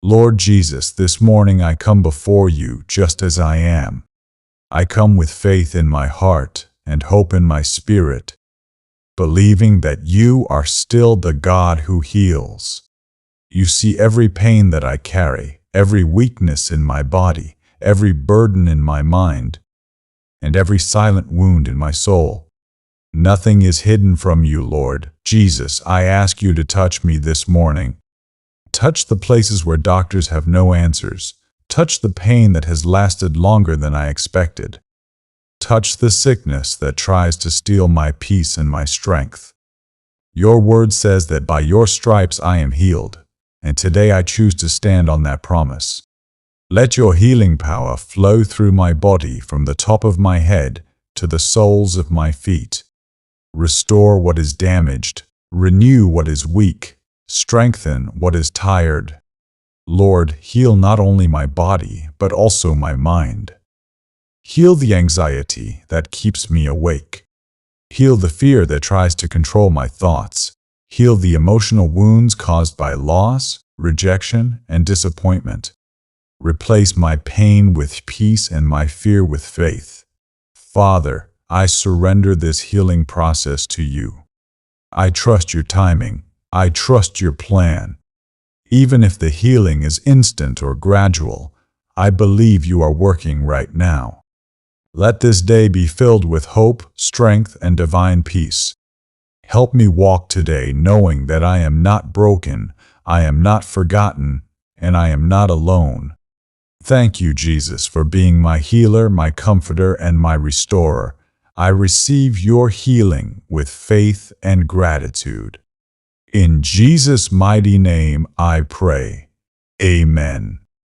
Lord Jesus, this morning I come before you just as I am. I come with faith in my heart and hope in my spirit, believing that you are still the God who heals. You see every pain that I carry, every weakness in my body, every burden in my mind, and every silent wound in my soul. Nothing is hidden from you, Lord Jesus. I ask you to touch me this morning. Touch the places where doctors have no answers. Touch the pain that has lasted longer than I expected. Touch the sickness that tries to steal my peace and my strength. Your word says that by your stripes I am healed, and today I choose to stand on that promise. Let your healing power flow through my body from the top of my head to the soles of my feet. Restore what is damaged, renew what is weak, strengthen what is tired. Lord, heal not only my body, but also my mind. Heal the anxiety that keeps me awake. Heal the fear that tries to control my thoughts. Heal the emotional wounds caused by loss, rejection, and disappointment. Replace my pain with peace and my fear with faith. Father, I surrender this healing process to you. I trust your timing. I trust your plan. Even if the healing is instant or gradual, I believe you are working right now. Let this day be filled with hope, strength, and divine peace. Help me walk today knowing that I am not broken, I am not forgotten, and I am not alone. Thank you, Jesus, for being my healer, my comforter, and my restorer. I receive your healing with faith and gratitude. In Jesus' mighty name I pray. Amen.